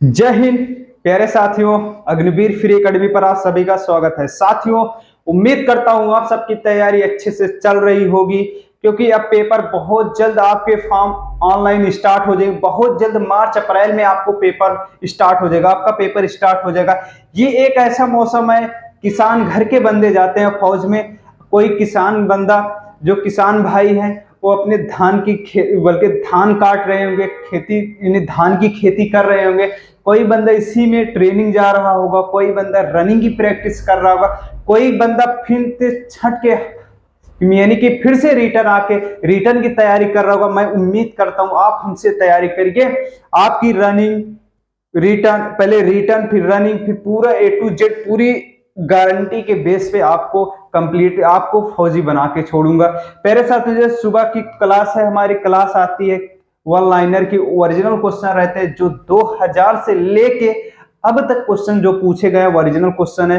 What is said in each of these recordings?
जय हिंद प्यारे साथियों। अग्निवीर फ्री एकेडमी पर आप सभी का स्वागत है। साथियों, उम्मीद करता हूं आप सबकी तैयारी अच्छे से चल रही होगी, क्योंकि अब पेपर बहुत जल्द आपके फॉर्म ऑनलाइन स्टार्ट हो जाएंगे। बहुत जल्द मार्च अप्रैल में आपको पेपर स्टार्ट हो जाएगा, आपका पेपर स्टार्ट हो जाएगा। ये एक ऐसा मौसम है, किसान घर के बंदे जाते हैं फौज में। कोई किसान बंदा, जो किसान भाई है, वो अपने धान की बल्कि धान काट रहे होंगे, खेती यानी धान की खेती कर रहे होंगे। कोई बंदा इसी में ट्रेनिंग जा रहा होगा, कोई बंदा रनिंग की प्रैक्टिस कर रहा होगा, कोई बंदा फिर से छट के यानी कि फिर से रिटर्न आके रिटर्न की तैयारी कर रहा होगा। मैं उम्मीद करता हूं आप हमसे तैयारी करिए। आपकी रनिंग, रिटर्न, पहले रिटर्न फिर रनिंग, फिर पूरा ए टू जेड पूरी गारंटी के बेस पे आपको कंप्लीट, आपको फौजी बना के छोड़ूंगा। मेरे साथ जो सुबह की क्लास है, हमारी क्लास आती है वन लाइनर की, ओरिजिनल क्वेश्चन रहते हैं जो 2000 से लेके अब तक क्वेश्चन जो पूछे गए ओरिजिनल क्वेश्चन है।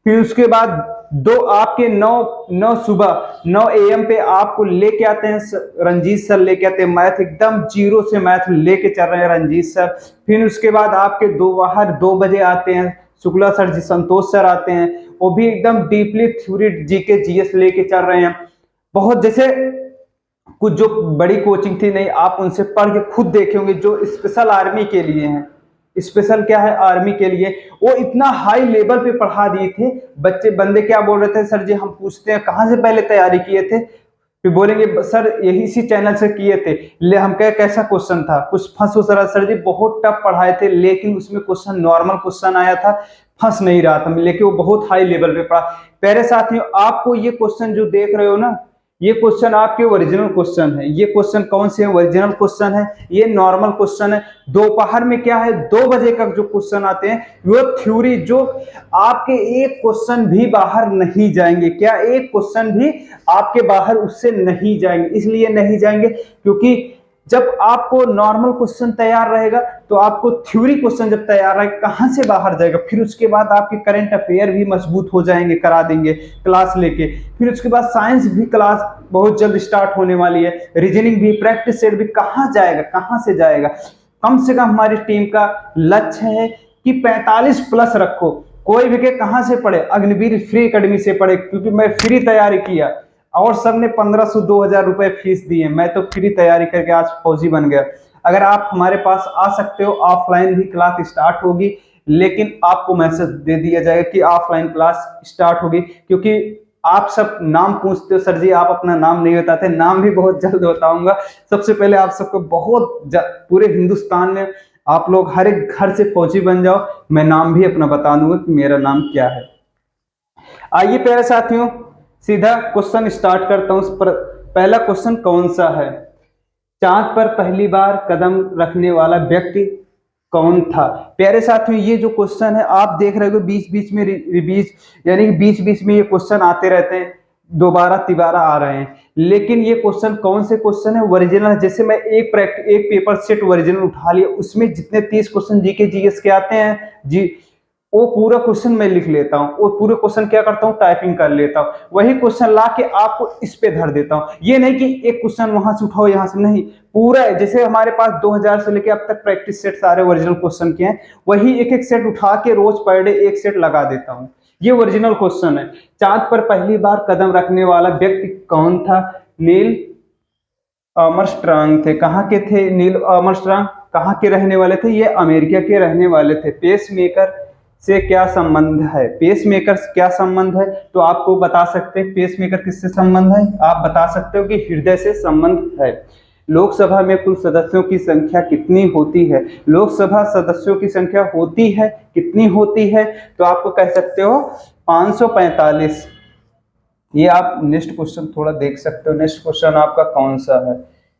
फिर उसके बाद दो आपके 9 सुबह 9 AM पे आपको लेके आते हैं रंजीत सर, लेके आते हैं मैथ, एकदम जीरो से मैथ लेके चल रहे हैं रंजीत सर। फिर उसके बाद आपके बाहर 2 बजे आते हैं शुक्ला सर जी, संतोष सर आते हैं, वो भी एकदम डीपली थ्योरी जीके जीएस लेके चल रहे हैं। बहुत जैसे कुछ जो बड़ी कोचिंग थी नहीं, आप उनसे पढ़ के खुद देखे होंगे, जो स्पेशल आर्मी के लिए हैं। स्पेशल क्या है, आर्मी के लिए, वो इतना हाई लेवल पे पढ़ा दिए थे। बच्चे बंदे क्या बोल रहे थे, सर जी हम पूछते हैं कहाँ से पहले तैयारी किए थे, फिर बोलेंगे सर यही इसी चैनल से किए थे। ले हम कहे कैसा क्वेश्चन था, कुछ फंस उस रहा, सर जी बहुत टफ पढ़ाए थे, लेकिन उसमें क्वेश्चन नॉर्मल क्वेश्चन आया था, फंस नहीं रहा था, लेकिन वो बहुत हाई लेवल पे पढ़ा। प्यारे साथियों, आपको ये क्वेश्चन जो देख रहे हो ना, ये क्वेश्चन आपके ओरिजिनल क्वेश्चन है। ये क्वेश्चन कौन से है, ओरिजिनल क्वेश्चन है, ये नॉर्मल क्वेश्चन है। दोपहर में क्या है, 2 बजे तक जो क्वेश्चन आते हैं वो थ्योरी, जो आपके एक क्वेश्चन भी बाहर नहीं जाएंगे। क्या एक क्वेश्चन भी आपके बाहर उससे नहीं जाएंगे? इसलिए नहीं जाएंगे क्योंकि जब आपको नॉर्मल क्वेश्चन तैयार रहेगा तो आपको थ्योरी क्वेश्चन जब तैयार रहेगा कहां से बाहर जाएगा। फिर उसके बाद आपके करंट अफेयर भी मजबूत हो जाएंगे, करा देंगे क्लास लेके। फिर उसके बाद साइंस भी क्लास बहुत जल्द स्टार्ट होने वाली है, रीजनिंग भी, प्रैक्टिस सेट भी। कहां जाएगा, कहां से जाएगा? कम से कम हमारी टीम का लक्ष्य है कि 45 प्लस रखो। कोई भी के कहां से पढ़े, अग्निवीर फ्री एकेडमी से पढ़े, क्योंकि मैं फ्री तैयारी किया और सबने 1500 2000 रुपए फीस दिए, मैं तो फ्री तैयारी करके आज फौजी बन गया। अगर आप हमारे पास आ सकते हो, ऑफलाइन भी क्लास स्टार्ट होगी, लेकिन आपको मैसेज दे दिया जाएगा कि ऑफलाइन क्लास स्टार्ट होगी। क्योंकि आप सब नाम पूछते हो, सर जी आप अपना नाम नहीं बताते, नाम भी बहुत जल्द बताऊंगा। सबसे पहले आप सबको पूरे हिंदुस्तान में आप लोग हर एक घर से फौजी बन जाओ, मैं नाम भी अपना बता दूंगा कि मेरा नाम क्या है। आइए प्यारे साथियों, सीधा क्वेश्चन स्टार्ट करता हूं। पहला क्वेश्चन कौन सा है? चांद पर पहली बार कदम रखने वाला व्यक्ति कौन था? प्यारे साथियों, ये जो क्वेश्चन है आप देख रहे हो बीच बीच में रिवीज, यानी कि बीच बीच में ये क्वेश्चन आते रहते हैं, दोबारा तिबारा आ रहे हैं। लेकिन ये क्वेश्चन कौन से क्वेश्चन है, ओरिजिनल है। जैसे मैं एक पेपर सेट ओरिजिनल उठा लिया, उसमें जितने 30 क्वेश्चन जीके जीएस के आते हैं जी, वो पूरा क्वेश्चन मैं लिख लेता हूँ, वो पूरे क्वेश्चन क्या करता हूँ, टाइपिंग कर लेता हूँ, वही क्वेश्चन ला के आपको इस पे धर देता हूँ। ये नहीं कि एक क्वेश्चन वहां से उठाओ यहाँ से, नहीं, पूरा है। जैसे हमारे पास 2000 से लेके अब तक प्रैक्टिस सेट सारे ओरिजिनल क्वेश्चन के हैं, वही एक एक सेट उठा के रोज पर डे एक सेट लगा देता हूँ। ये ओरिजिनल क्वेश्चन है। चांद पर पहली बार कदम रखने वाला व्यक्ति कौन था? नील आर्मस्ट्रांग थे। कहाँ के थे नील आर्मस्ट्रांग? कहाँ के रहने वाले थे? ये अमेरिका के रहने वाले थे। पेस मेकर से क्या संबंध है? पेस मेकर से क्या संबंध है? तो आपको बता सकते हैं पेस मेकर किससे संबंध है, आप बता सकते हो कि हृदय से संबंध है। लोकसभा में कुल सदस्यों की संख्या कितनी होती है? लोकसभा सदस्यों की संख्या होती है, कितनी होती है? तो आपको कह सकते हो 545। ये आप नेक्स्ट क्वेश्चन थोड़ा देख सकते हो। नेक्स्ट क्वेश्चन आपका कौन सा है?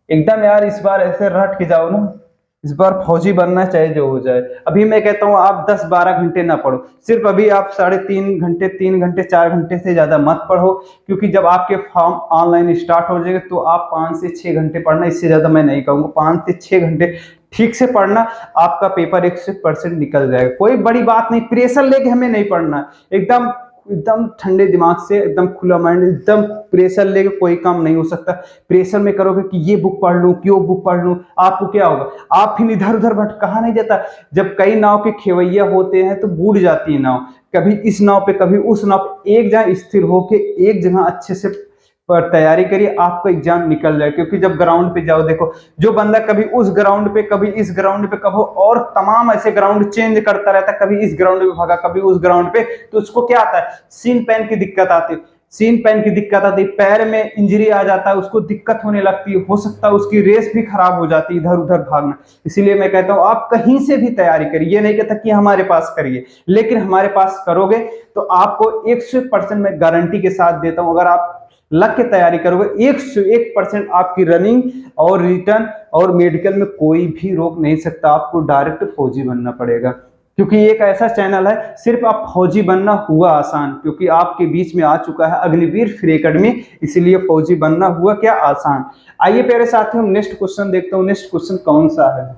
एकदम यार इस बार ऐसे रट के जाओ ना, इस बार फौजी बनना चाहे जो हो जाए। अभी मैं कहता हूँ आप 10-12 घंटे ना पढ़ो, सिर्फ अभी आप 3.5 घंटे 3 घंटे 4 घंटे से ज्यादा मत पढ़ो, क्योंकि जब आपके फॉर्म ऑनलाइन स्टार्ट हो जाएगा तो आप 5 से 6 घंटे पढ़ना, इससे ज्यादा मैं नहीं कहूँगा। 5 से 6 घंटे ठीक से पढ़ना, आपका पेपर 100% निकल जाएगा। कोई बड़ी बात नहीं, प्रेशर लेके हमें नहीं पढ़ना, एकदम एकदम ठंडे दिमाग से, एकदम खुला माइंड, एकदम प्रेशर लेके कोई काम नहीं हो सकता। प्रेशर में करोगे कि ये बुक पढ़ लूं, क्यों बुक पढ़ लूं, आपको क्या होगा, आप फिर इधर उधर भटका नहीं जाता। जब कई नाव के खेवैया होते हैं तो बूढ़ जाती है नाव, कभी इस नाव पे कभी उस नाव पे। एक जगह स्थिर होके एक जगह अच्छे से पर तैयारी करिए, आपका एग्जाम निकल जाए। क्योंकि जब ग्राउंड पे जाओ, देखो जो बंदा कभी उस ग्राउंड पे, कभी इस ग्राउंड पे, कभी और तमाम ऐसे ग्राउंड चेंज करता रहता है, कभी इस ग्राउंड पे भागा, कभी उस ग्राउंड पे, तो उसको क्या आता है, सीन पैन की दिक्कत आती है। सीन पैन की दिक्कत आती है, पैर में इंजरी आ जाता है, उसको दिक्कत होने लगती है, हो सकता है उसकी रेस भी खराब हो जाती है इधर उधर भागना। इसीलिए मैं कहता हूं आप कहीं से भी तैयारी करिए, ये नहीं कहता कि हमारे पास करिए, लेकिन हमारे पास करोगे तो आपको 100% मैं गारंटी के साथ देता हूं, अगर आप लग के तैयारी करोगे 101% आपकी रनिंग और रिटर्न और मेडिकल में कोई भी रोक नहीं सकता, आपको डायरेक्ट फौजी बनना पड़ेगा। क्योंकि एक ऐसा चैनल है, सिर्फ आप फौजी बनना हुआ आसान, क्योंकि आपके बीच में आ चुका है अग्निवीर फ्री एकेडमी, इसीलिए फौजी बनना हुआ क्या आसान। आइए प्यारे साथियों, नेक्स्ट क्वेश्चन देखते हूँ। नेक्स्ट क्वेश्चन कौन सा है,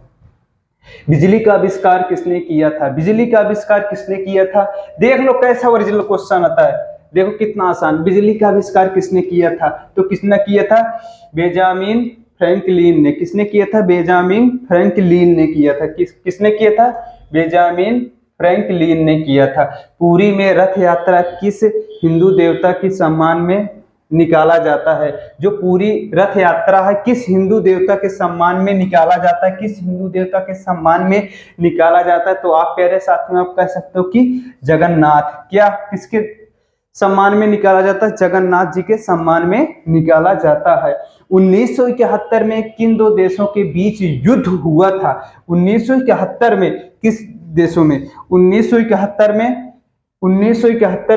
बिजली का आविष्कार किसने किया था, बिजली का आविष्कार किसने किया था। देख लो कैसा ओरिजिनल क्वेश्चन आता है, देखो कितना आसान। बिजली का आविष्कार किसने किया था, तो किसने किया था, बेंजामिन फ्रैंकलिन ने। किसने किया था, बेंजामिन फ्रैंकलिन ने किया था। किसने किया था, बेंजामिन फ्रैंकलिन ने किया था। पुरी में रथ यात्रा किस हिंदू देवता के सम्मान में निकाला जाता है, जो पूरी रथ यात्रा है किस हिंदू देवता के सम्मान में निकाला जाता है, किस हिंदू देवता के सम्मान में निकाला जाता है। तो आप प्यारे साथियों आप कह सकते हो कि जगन्नाथ। क्या किसके सम्मान में निकाला जाता है, जगन्नाथ जी के सम्मान में निकाला जाता है। 1971 में किन दो देशों के बीच युद्ध हुआ था, 1971 में किस देशों में, 1971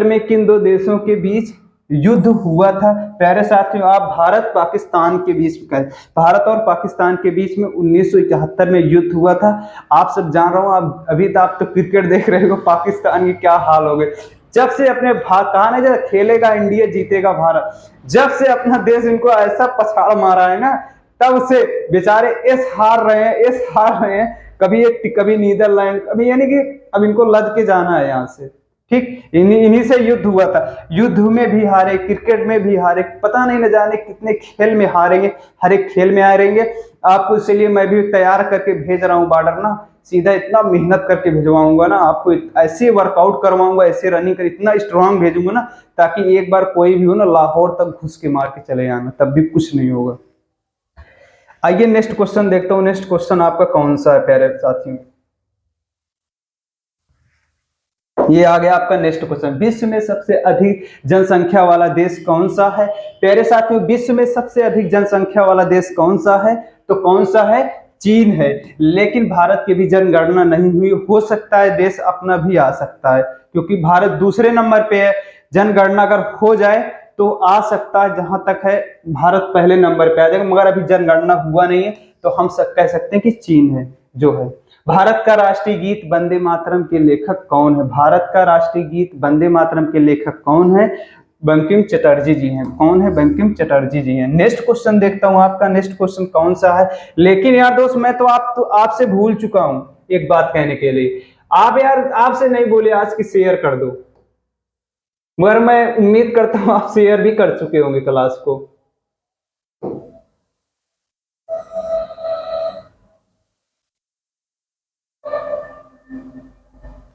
में किन दो देशों के बीच युद्ध हुआ था। प्यारे साथियों आप भारत पाकिस्तान के बीच में, भारत और पाकिस्तान के बीच में 1971 में युद्ध हुआ था। आप सब जान रहा हूं, आप अभी तो आप तो क्रिकेट देख रहे हो, पाकिस्तान की क्या हाल हो गए। जब से अपने कहा ना, जब खेलेगा इंडिया जीतेगा भारत, जब से अपना देश इनको ऐसा पछाड़ मारा है ना, तब से बेचारे एस हार रहे हैं, कभी एक कभी नीदरलैंड, कभी, यानी कि अब इनको लद के जाना है यहाँ से। ठीक, इन्हीं से युद्ध हुआ था, युद्ध में भी हारे, क्रिकेट में भी हारे, पता नहीं न जाने कितने खेल में हारेंगे, हर एक खेल में हारेंगे। आपको इसलिए मैं भी तैयार करके भेज रहा हूँ बॉर्डर ना, सीधा इतना मेहनत करके भिजवाऊंगा ना आपको, ऐसे वर्कआउट करवाऊंगा, ऐसे रनिंग कर, इतना स्ट्रांग भेजूंगा ना, ताकि एक बार कोई भी हो ना, लाहौर तक घुस के मार के चले जाना, तब भी कुछ नहीं होगा। आइए नेक्स्ट क्वेश्चन देखता हूँ। नेक्स्ट क्वेश्चन आपका कौन सा है प्यारे साथियों, ये आ गया आपका नेक्स्ट क्वेश्चन। विश्व में सबसे अधिक जनसंख्या वाला देश कौन सा है। प्यारे साथियों विश्व में सबसे अधिक जनसंख्या वाला देश कौन सा है, तो कौन सा है, चीन है। लेकिन भारत की भी जनगणना नहीं हुई, हो सकता है देश अपना भी आ सकता है, क्योंकि भारत दूसरे नंबर पे है। जनगणना अगर हो जाए तो आ सकता है, जहां तक है भारत पहले नंबर पे आ जाएगा, मगर अभी जनगणना हुआ नहीं है, तो हम सब कह सकते हैं कि चीन है जो है। भारत का राष्ट्रीय गीत वंदे मातरम के लेखक कौन है, भारत का राष्ट्रीय गीत वंदे मातरम के लेखक कौन है, बंकिम चटर्जी जी हैं। कौन है, बंकिम चटर्जी जी हैं। नेक्स्ट क्वेश्चन देखता हूं, आपका नेक्स्ट क्वेश्चन कौन सा है। लेकिन यार दोस्त मैं तो आपसे भूल चुका हूं एक बात कहने के लिए, आप यार आपसे नहीं बोले आज की शेयर कर दो, मगर मैं उम्मीद करता हूं आप शेयर भी कर चुके होंगे क्लास को।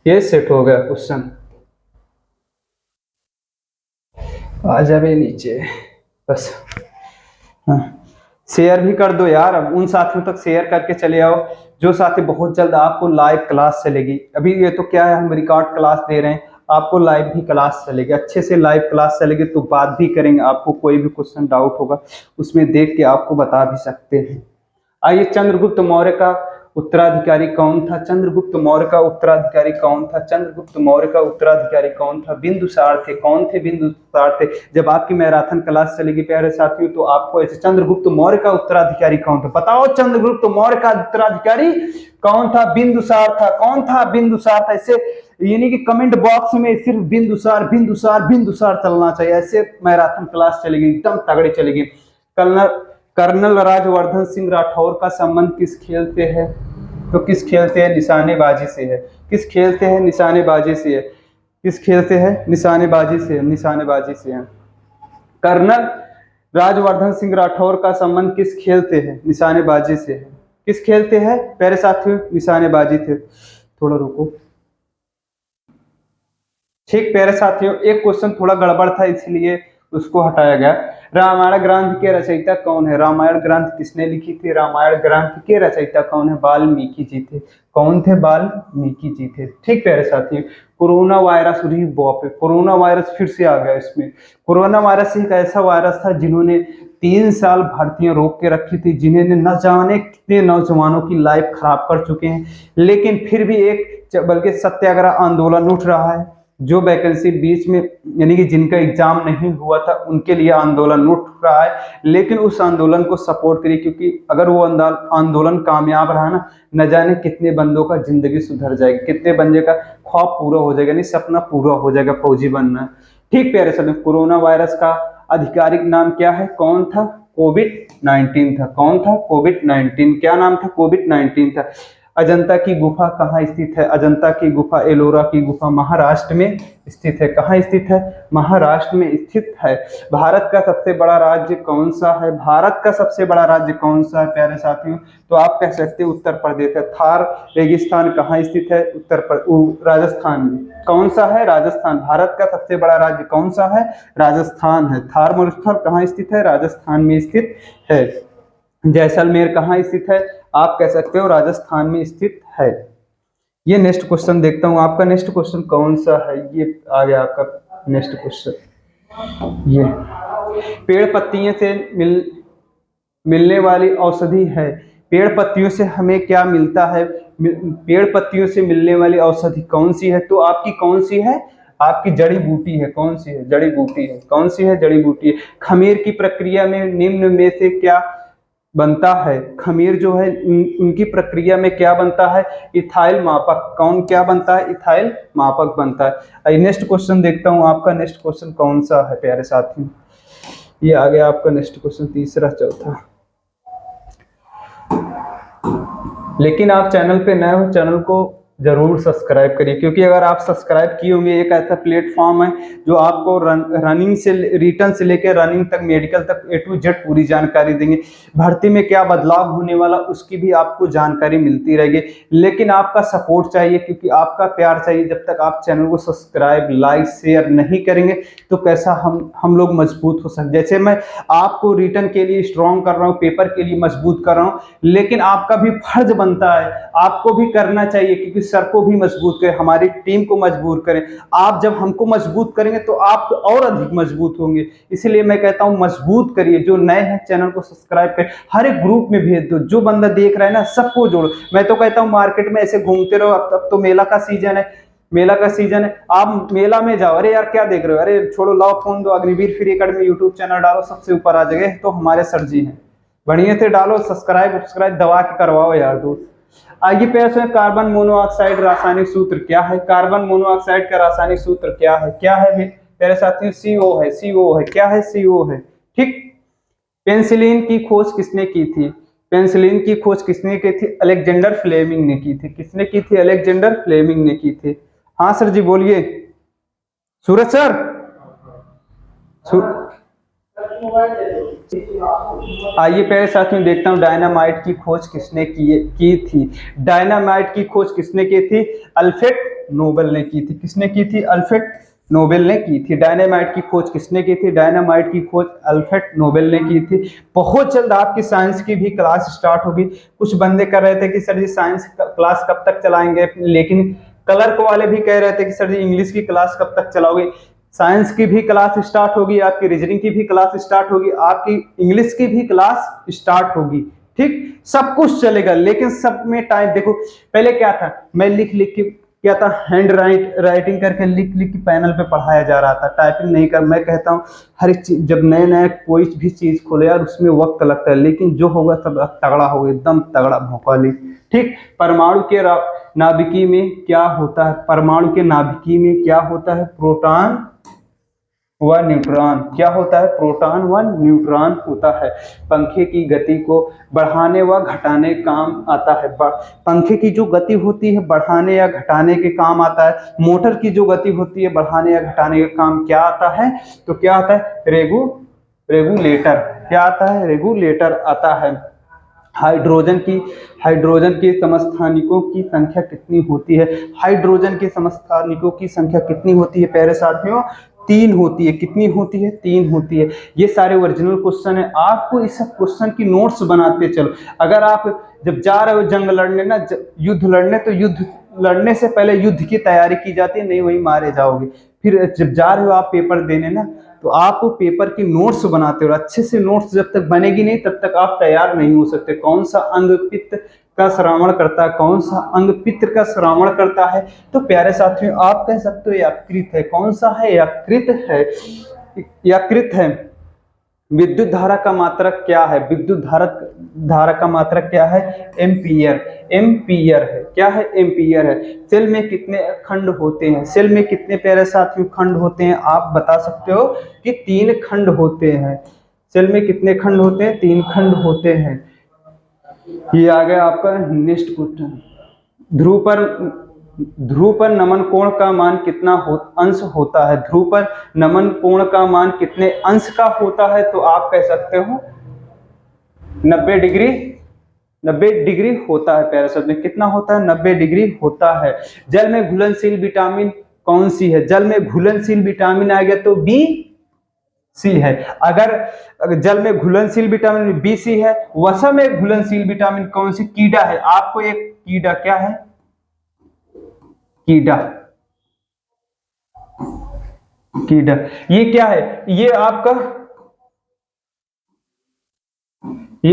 ये सेट हो गया क्वेश्चन, आ जावे नीचे बस। हाँ, शेयर भी कर दो यार, अब उन साथियों तक शेयर करके चले आओ जो साथी बहुत जल्द आपको लाइव क्लास चलेगी। अभी ये तो क्या है, हम रिकॉर्ड क्लास दे रहे हैं, आपको लाइव भी क्लास चलेगी, अच्छे से लाइव क्लास चलेगी, तो बात भी करेंगे, आपको कोई भी क्वेश्चन डाउट होगा उसमें देख के आपको बता भी सकते हैं। आइए, चंद्रगुप्त मौर्य का उत्तराधिकारी कौन था, चंद्रगुप्त मौर्य का उत्तराधिकारी कौन था, चंद्रगुप्त मौर्य का उत्तराधिकारी कौन था, बिंदुसार थे। कौन थे, बिंदुसार थे। जब आपकी मैराथन क्लास चलेगी प्यारे साथियों, तो आपको ऐसे चंद्रगुप्त मौर्य का उत्तराधिकारी कौन था, बताओ चंद्रगुप्त मौर्य का उत्तराधिकारी कौन था, बिंदुसार था। कौन था, बिंदुसार था। ऐसे यानी कि कमेंट बॉक्स में सिर्फ बिंदुसार बिंदुसार बिंदुसार चलना चाहिए, ऐसे मैराथन क्लास चलेगी, एकदम तगड़ी चलेगी। कर्नल राज्यवर्धन सिंह राठौर का संबंध किस खेल से है, तो किस खेल से है, निशानेबाजी से है। किस खेल से है, निशानेबाजी से है। किस खेल से है? निशानेबाजी से, निशानेबाजी से है। कर्नल राजवर्धन सिंह राठौर का संबंध किस खेल से है? निशानेबाजी से है। किस खेल से है प्यारे साथियों? निशानेबाजी से। थोड़ा रुको। ठीक प्यारे साथियों, एक क्वेश्चन थोड़ा गड़बड़ था इसलिए उसको हटाया गया। रामायण ग्रंथ के रचयिता कौन है? रामायण ग्रंथ किसने लिखी थी? रामायण ग्रंथ के रचयिता कौन है? वाल्मीकि जी थे। कौन थे? वाल्मीकि जी थे। ठीक प्यारे साथियों, कोरोना वायरस, बाप रे, कोरोना वायरस फिर से आ गया इसमें। कोरोना वायरस एक ऐसा वायरस था जिन्होंने 3 साल भारतीय रोक के रखी थी, जिन्होंने न जाने कितने नौजवानों की लाइफ खराब कर चुके हैं। लेकिन फिर भी एक बल्कि सत्याग्रह आंदोलन उठ रहा है। जो वैकेंसी बीच में यानी कि जिनका एग्जाम नहीं हुआ था उनके लिए आंदोलन उठ रहा है, लेकिन उस आंदोलन को सपोर्ट करिए, क्योंकि अगर वो आंदोलन कामयाब रहा ना, न जाने कितने बंदों का जिंदगी सुधर जाएगी, कितने बंदे का ख्वाब पूरा हो जाएगा, नहीं सपना पूरा हो जाएगा फौजी बनना। ठीक प्यारे साथियों, कोरोना वायरस का आधिकारिक नाम क्या है? कौन था? कोविड-19 था। कौन था? कोविड-19। क्या नाम था? कोविड-19 था। अजंता की गुफा कहाँ स्थित है? अजंता की गुफा, एलोरा की गुफा महाराष्ट्र में स्थित है। कहाँ स्थित है? महाराष्ट्र में स्थित है। भारत का सबसे बड़ा राज्य कौन सा है? भारत का सबसे बड़ा राज्य कौन सा है प्यारे साथियों? तो आप कह सकते हैं उत्तर प्रदेश है। थार रेगिस्तान कहाँ स्थित है? राजस्थान में। कौन सा है? राजस्थान। भारत का सबसे बड़ा राज्य कौन सा है? राजस्थान है। थार मरुस्थल कहाँ स्थित है? राजस्थान में स्थित है। जैसलमेर कहाँ स्थित है? आप कह सकते हो राजस्थान में स्थित है। ये नेक्स्ट क्वेश्चन देखता हूँ, आपका नेक्स्ट क्वेश्चन कौन सा है? ये आ गया आपका नेक्स्ट क्वेश्चन। ये पेड़ पत्तियों से मिलने वाली औषधि है। पेड़ पत्तियों से हमें क्या मिलता है? पेड़ पत्तियों से मिलने वाली औषधि कौन सी है? तो आपकी कौन सी है? आपकी जड़ी बूटी है। कौन सी है? जड़ी बूटी है। कौन सी है? जड़ी बूटी है। खमीर की प्रक्रिया में निम्न में से क्या बनता है? खमीर जो है उनकी प्रक्रिया में क्या बनता है? इथाइल मापक। कौन क्या बनता है? इथाइल मापक बनता है। नेक्स्ट क्वेश्चन देखता हूँ, आपका नेक्स्ट क्वेश्चन कौन सा है प्यारे साथी? ये आ गया आपका नेक्स्ट क्वेश्चन, तीसरा चौथा। लेकिन आप चैनल पे नए हो, चैनल को जरूर सब्सक्राइब करिए, क्योंकि अगर आप सब्सक्राइब किए होंगे, एक ऐसा प्लेटफॉर्म है जो आपको रनिंग से रिटर्न से लेकर रनिंग तक, मेडिकल तक A to Z पूरी जानकारी देंगे। भर्ती में क्या बदलाव होने वाला उसकी भी आपको जानकारी मिलती रहेगी। लेकिन आपका सपोर्ट चाहिए, क्योंकि आपका प्यार चाहिए। जब तक आप चैनल को सब्सक्राइब, लाइक, शेयर नहीं करेंगे तो कैसा हम लोग मजबूत हो सकते। जैसे मैं आपको रिटर्न के लिए स्ट्रॉन्ग कर रहा हूँ, पेपर के लिए मजबूत कर रहा हूँ, लेकिन आपका भी फर्ज बनता है, आपको भी करना चाहिए, क्योंकि सर को भी मजबूत करें, हमारी टीम को मजबूत करें। आप जब हमको मजबूत करेंगे तो आप और अधिक मजबूत होंगे। इसलिए मैं कहता हूं मजबूत करिए। जो नए हैं चैनल को सब्सक्राइब करें, हर एक ग्रुप में भेज दो, जो बंदा देख रहा है ना सबको जोड़ो। मैं तो कहता हूं मार्केट में ऐसे घूमते रहो। अब तो मेला का सीजन है, मेला का सीजन है, आप मेला में जाओ। अरे यार क्या देख रहे हो? अरे छोड़ो, लाओ फोन दो, Agniveer free academy YouTube channel डालो, सबसे ऊपर आ जाएगा। तो हमारे सर जी हैं, बढ़िया से डालो, सब्सक्राइब दबा के करवाओ यार दोस्त। आगे पे कार्बन मोनोऑक्साइड रासायनिक सूत्र क्या है? कार्बन मोनोऑक्साइड का रासायनिक सूत्र क्या है? क्या है मेरे साथियों? CO है। CO है। क्या है? CO है। ठीक। पेंसिलिन की खोज किसने की थी? पेंसिलिन की खोज किसने की थी? अलेक्जेंडर फ्लेमिंग ने की थी। किसने की थी? अलेक्जेंडर फ्लेमिंग ने की थी। हाँ सर जी बोलिए। सूरज सर, आइए पहले साथ में देखता हूं डायनामाइट की खोज किसने की थी। डायनामाइट की खोज किसने की थी? अल्फ्रेड नोबेल ने की थी। किसने की थी? अल्फ्रेड नोबेल ने की थी। डायनामाइट की खोज किसने की थी? डायनामाइट की खोज अल्फ्रेड नोबेल ने की थी। बहुत जल्द आपकी साइंस की भी क्लास स्टार्ट होगी। कुछ बंदे कर रहे थे कि सर जी साइंस क्लास कब तक चलाएंगे, लेकिन क्लर्क वाले भी कह रहे थे कि सर जी इंग्लिश की क्लास कब तक चलाओगे। साइंस की भी क्लास स्टार्ट होगी, आपकी रीजनिंग की भी क्लास स्टार्ट होगी, आपकी इंग्लिश की भी क्लास स्टार्ट होगी। ठीक, सब कुछ चलेगा, लेकिन सब में टाइम देखो। पहले क्या था, मैं लिख लिख के क्या था, हैंड राइटिंग करके लिख लिख के पैनल पे पढ़ाया जा रहा था, टाइपिंग नहीं कर। मैं कहता हूँ हर एक चीज, जब नए नए कोई भी चीज खोले यार उसमें वक्त लगता है, लेकिन जो होगा सब तगड़ा होगा, एकदम तगड़ा भौकाली। ठीक। परमाणु के नाभिकी में क्या होता है? परमाणु के नाभिकी में क्या होता है? प्रोटॉन व न्यूट्रॉन। क्या होता है? प्रोटॉन व न्यूट्रॉन होता है। पंखे की गति को बढ़ाने व घटाने काम आता है। पंखे की जो गति होती है बढ़ाने या घटाने के काम आता है। मोटर की जो गति होती है बढ़ाने या घटाने का काम क्या आता है? तो क्या आता है? रेगुलेटर। क्या आता है? रेगुलेटर आता है। हाइड्रोजन के समस्थानिकों की संख्या कितनी होती है? हाइड्रोजन के समस्थानिकों की संख्या कितनी होती है प्यारे साथियों? 3 होती है। कितनी होती है? 3 होती है। ये सारे ओरिजिनल क्वेश्चन है। आपको इस सब क्वेश्चन की नोट्स बनाते चलो। अगर आप जब जा रहे हो जंग लड़ने ना, युद्ध लड़ने, तो युद्ध लड़ने से पहले युद्ध की तैयारी की जाती है, नहीं वही मारे जाओगे। फिर जब जा रहे हो आप पेपर देने ना, तो आप पेपर की नोट्स बनाते हो। अच्छे से नोट्स जब तक बनेगी नहीं तब तक आप तैयार नहीं हो सकते। कौन सा अंग पित्त का श्रावण करता है? कौन सा अंग पित्त का श्रावण करता है? तो प्यारे साथियों आप कह सकते हो यकृत है। कौन सा है? यकृत है। यकृत है। विद्युत धारा का मात्रक क्या है? विद्युत धारा का मात्रक क्या है? एम्पियर। एम्पियर है। क्या है? एम्पियर है। सेल में कितने खंड होते हैं? सेल में कितने प्यारे साथियों खंड होते हैं? आप बता सकते हो कि 3 खंड होते हैं। सेल में कितने खंड होते हैं? 3 खंड होते हैं। ये आ गया आपका नेक्स्ट क्वेश्चन। ध्रुव पर नमन कोण का मान कितना अंश होता है? ध्रुव पर नमन कोण का मान कितने अंश का होता है? तो आप कह सकते हो 90 डिग्री। 90 डिग्री होता है प्यारे शब्द में। कितना होता है? 90 डिग्री होता है। जल में घुलनशील विटामिन कौन सी है? जल में घुलनशील विटामिन आ गया तो बी सी है। अगर जल में घुलनशील विटामिन बी सी है। वसा में घुलनशील विटामिन कौन सी? कीड़ा है। आपको एक कीड़ा क्या है? कीड़ा। कीड़ा ये क्या है? ये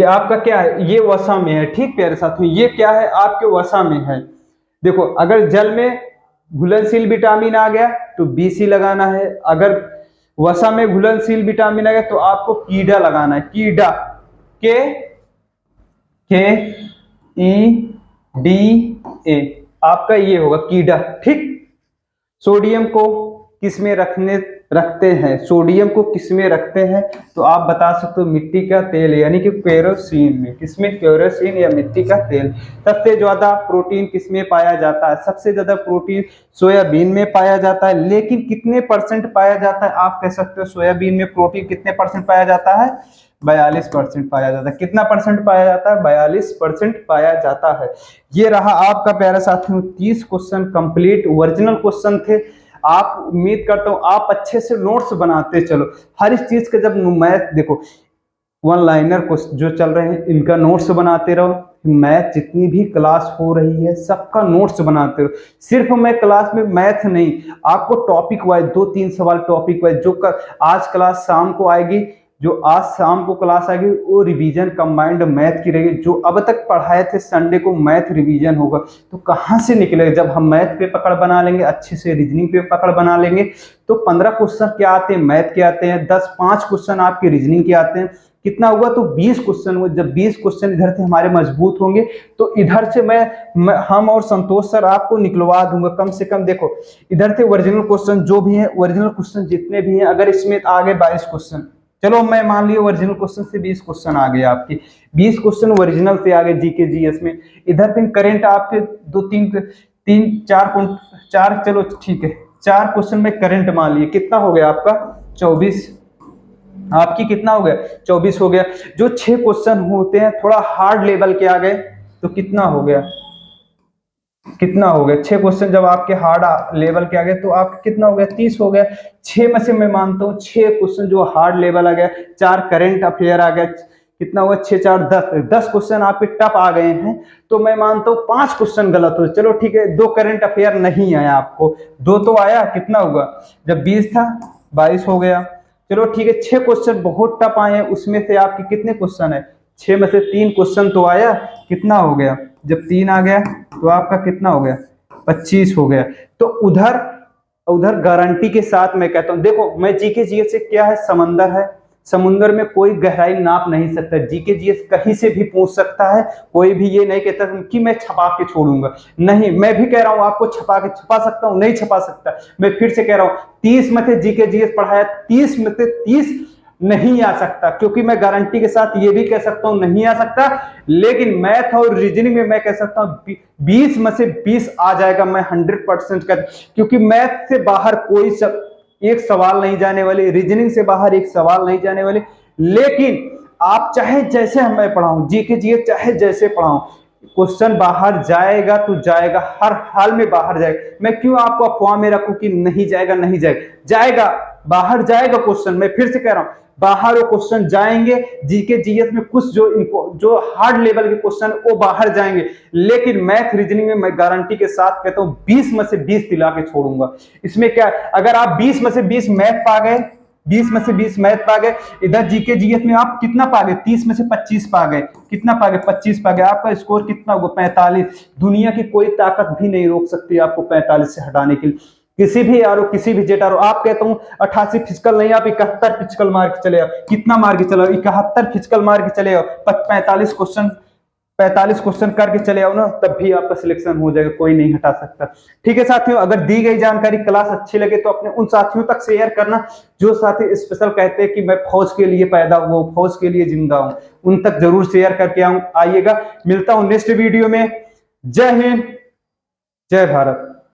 आपका क्या है? ये वसा में है। ठीक प्यारे साथियों, ये क्या है? आपके वसा में है। देखो अगर जल में घुलनशील विटामिन आ गया तो बीसी लगाना है। अगर वसा में घुलनशील विटामिन आ गया तो आपको कीड़ा लगाना है। कीड़ा। के ई डी ए। आपका ये होगा कीड़ा। ठीक। सोडियम को किस में रखते हैं? सोडियम को किस में रखते हैं? तो आप बता सकते हो मिट्टी का तेल यानी कि केरोसिन में। किसमें? केरोसिन या मिट्टी का तेल। सबसे ज्यादा प्रोटीन किस में पाया जाता है? सबसे ज्यादा प्रोटीन सोयाबीन में पाया जाता है। लेकिन कितने परसेंट पाया जाता है? आप कह सकते हो सोयाबीन में प्रोटीन कितने परसेंट पाया जाता है? 42% पाया जाता है। कितना परसेंट पाया जाता है? 42% पाया जाता है। ये रहा आपका प्यारा साथियों 30 क्वेश्चन कंप्लीट ओरिजिनल क्वेश्चन थे। आप उम्मीद करता हूं आप अच्छे से नोट्स बनाते चलो। हर इस चीज का जब मैथ देखो, वन लाइनर क्वेश्चन जो चल रहे हैं इनका नोट्स बनाते रहो। मैथ जितनी भी क्लास हो रही है सबका नोट्स बनाते रहो। सिर्फ मैं क्लास में मैथ नहीं, आपको टॉपिक वाइज 2-3 सवाल टॉपिक वाइज जो आज क्लास शाम को आएगी, जो आज शाम को क्लास आएगी वो रिवीजन कंबाइंड मैथ की रहेगी। जो अब तक पढ़ाए थे संडे को मैथ रिवीजन होगा। तो कहाँ से निकलेगा? जब हम मैथ पे पकड़ बना लेंगे, अच्छे से रीजनिंग पे पकड़ बना लेंगे, तो 15 क्वेश्चन क्या आते हैं? मैथ के आते हैं। 5 क्वेश्चन आपके रीजनिंग के आते हैं। कितना हुआ? तो 20 क्वेश्चन हुए। जब 20 क्वेश्चन इधर से हमारे मजबूत होंगे तो इधर से हम और संतोष सर आपको निकलवा दूंगा कम से कम। देखो इधर से ओरिजिनल क्वेश्चन जो भी है, ओरिजिनल क्वेश्चन जितने भी हैं, अगर इसमें आ गए 22 क्वेश्चन, चलो मैं मान लिया ओरिजिनल क्वेश्चन से 20 क्वेश्चन आ गए आपके, 20 क्वेश्चन ओरिजिनल से आ गए जीके जीएस में। इधर फिर करंट आपके 4 चलो ठीक है 4 क्वेश्चन में करंट मान लिए। कितना हो गया आपका? 24। आपकी कितना हो गया? 24 हो गया। जो 6 क्वेश्चन होते हैं थोड़ा हार्ड लेवल के आ गए तो कितना हो गया? कितना हो गया? 6 क्वेश्चन जब आपके हार्ड लेवल के आ गए तो आपका कितना हो गया? 30 हो गया। 6 में से मैं मानता हूँ 6 क्वेश्चन जो हार्ड लेवल आ गया, 4 करंट अफेयर आ गया, कितना हुआ? 6 4 10 क्वेश्चन आपके टफ आ गए हैं। तो मैं मानता हूँ 5 क्वेश्चन गलत हो। चलो ठीक है 2 करंट अफेयर नहीं आया आपको, 2 तो आया। कितना हुआ? जब 20 था 22 हो गया। चलो ठीक है 6 क्वेश्चन बहुत टफ आए हैं, उसमें से आपके कितने क्वेश्चन है? 6 में से 3 क्वेश्चन तो आया। कितना हो गया? जब 3 आ गया तो आपका कितना हो गया? 25 हो गया। तो उधर उधर गारंटी के साथ मैं कहता हूं, देखो मैं जीके जीएस से क्या है, समंदर है। समुंदर में कोई गहराई नाप नहीं सकता। जीके जीएस कहीं से भी पूछ सकता है, कोई भी ये नहीं कहता कि मैं छपा के छोड़ूंगा, नहीं। मैं भी कह रहा हूं आपको छपा सकता हूं, नहीं छपा सकता। मैं फिर से कह रहा हूं 30 में से जीके जीएस पढ़ाया, 30 में से 30 नहीं आ सकता, क्योंकि मैं गारंटी के साथ ये भी कह सकता हूं नहीं आ सकता। लेकिन मैथ और रीजनिंग में मैं कह सकता हूं 20 में से 20 आ जाएगा, मैं 100% कर, क्योंकि मैथ से बाहर कोई एक सवाल नहीं जाने वाले, रीजनिंग से बाहर एक सवाल नहीं जाने वाले। लेकिन आप चाहे जैसे मैं पढ़ाऊं, जीके जीएस चाहे जैसे पढ़ाऊं, क्वेश्चन बाहर जाएगा तो जाएगा, हर हाल में बाहर जाएगा। मैं क्यों आपको अफवाह में रखूं कि नहीं जाएगा, नहीं जाएगा, जाएगा, बाहर जाएगा क्वेश्चन। मैं फिर से कह रहा हूं बाहर वो क्वेश्चन जाएंगे। जीके जीएस में कुछ जो हार्ड लेवल के क्वेश्चन वो बाहर जाएंगे, लेकिन मैथ रीजनिंग में मैं गारंटी के साथ कहता हूं 20 में से 20 दिला के छोड़ूंगा। इसमें क्या, अगर आप 20 में से 20 मैथ पा गए, 20 में से 20 मैथ पा गए, इधर जीके जीएस में आप कितना पा गए, 30 में से 25 पा गए, कितना पा गए, 25 पा गए, आपका स्कोर कितना होगा, 45। दुनिया की कोई ताकत भी नहीं रोक सकती आपको 45 से हटाने के लिए। किसी भी आर हो, किसी भी जेट आर हो, आप कहता हूं 88 फिजिकल नहीं, आप 71 फिजिकल मार के चले आओ। कितना मार के चले आओ, 71 फिजिकल मार के चले आओ, 45 क्वेश्चन करके चले आओ ना, तब भी आपका सिलेक्शन हो जाएगा, कोई नहीं हटा सकता। ठीक है साथियों, अगर दी गई जानकारी क्लास अच्छी लगे तो अपने उन साथियों तक शेयर करना जो साथी स्पेशल कहते हैं कि मैं फौज के लिए पैदा हुआ हूं, फौज के लिए जिंदा हूं, उन तक जरूर शेयर करके आइएगा। मिलता हूं नेक्स्ट वीडियो में। जय हिंद, जय भारत।